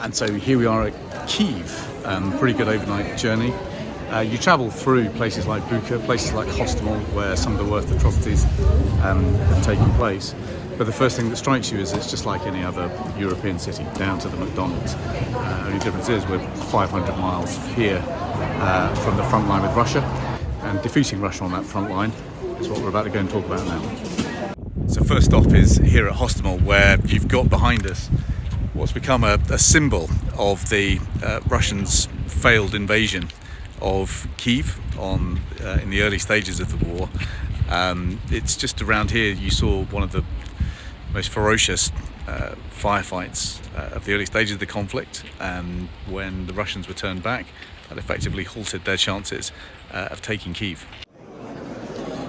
And so here we are at Kyiv, pretty good overnight journey. You travel through places like Bucha, places like Hostomel, where some of the worst atrocities have taken place. But the first thing that strikes you is it's just like any other European city, down to the McDonald's. Only difference is we're 500 miles here from the front line with Russia, and defeating Russia on that front line is what we're about to go and talk about now. So first stop is here at Hostomel, where you've got behind us what's become a symbol of the Russians' failed invasion of Kyiv in the early stages of the war. It's just around here you saw one of the most ferocious firefights of the early stages of the conflict, when the Russians were turned back. That effectively halted their chances of taking Kyiv.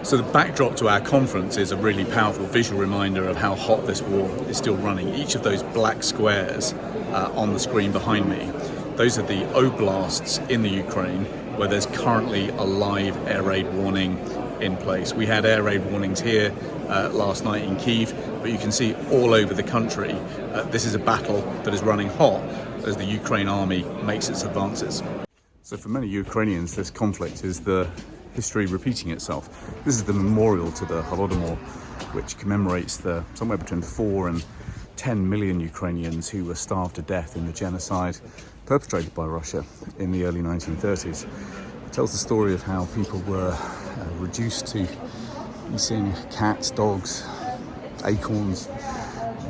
So the backdrop to our conference is a really powerful visual reminder of how hot this war is still running. Each of those black squares on the screen behind me, those are the oblasts in the Ukraine where there's currently a live air raid warning in place. We had air raid warnings here last night in Kyiv, but you can see all over the country this is a battle that is running hot as the Ukraine army makes its advances. So for many Ukrainians, this conflict is the history repeating itself. This is the memorial to the Holodomor, which commemorates the somewhere between 4 and 10 million Ukrainians who were starved to death in the genocide perpetrated by Russia in the early 1930s. It tells the story of how people were reduced to eating cats, dogs, acorns,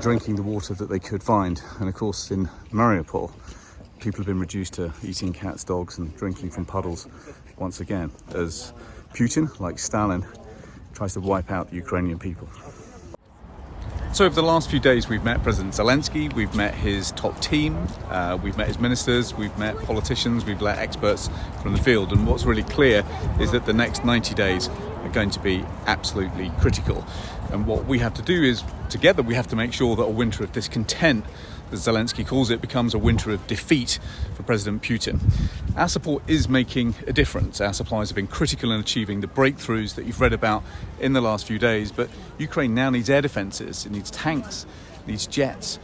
drinking the water that they could find. And of course in Mariupol, people have been reduced to eating cats, dogs and drinking from puddles once again, as Putin, like Stalin, tries to wipe out the Ukrainian people. So over the last few days we've met President Zelensky, we've met his top team, we've met his ministers, we've met politicians, we've met experts from the field, and what's really clear is that the next 90 days are going to be absolutely critical. And what we have to do is, together, we have to make sure that a winter of discontent, as Zelensky calls it, becomes a winter of defeat for President Putin. Our support is making a difference. Our supplies have been critical in achieving the breakthroughs that you've read about in the last few days, but Ukraine now needs air defences, it needs tanks, it needs jets.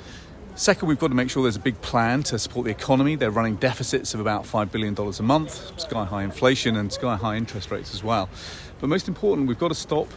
Second, we've got to make sure there's a big plan to support the economy. They're running deficits of about $5 billion a month, sky-high inflation and sky-high interest rates as well. But most important, we've got to stop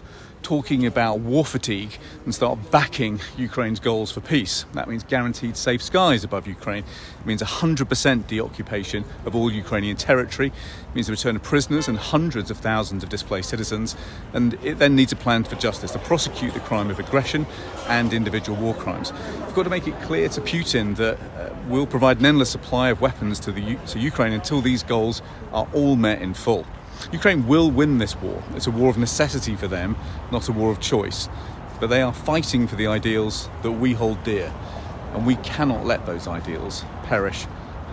talking about war fatigue and start backing Ukraine's goals for peace. That means guaranteed safe skies above Ukraine. It means 100% deoccupation of all Ukrainian territory. It means the return of prisoners and hundreds of thousands of displaced citizens. And it then needs a plan for justice to prosecute the crime of aggression and individual war crimes. We've got to make it clear to Putin that we'll provide an endless supply of weapons to Ukraine until these goals are all met in full. Ukraine will win this war. It's a war of necessity for them, not a war of choice. But they are fighting for the ideals that we hold dear, and we cannot let those ideals perish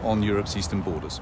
on Europe's eastern borders.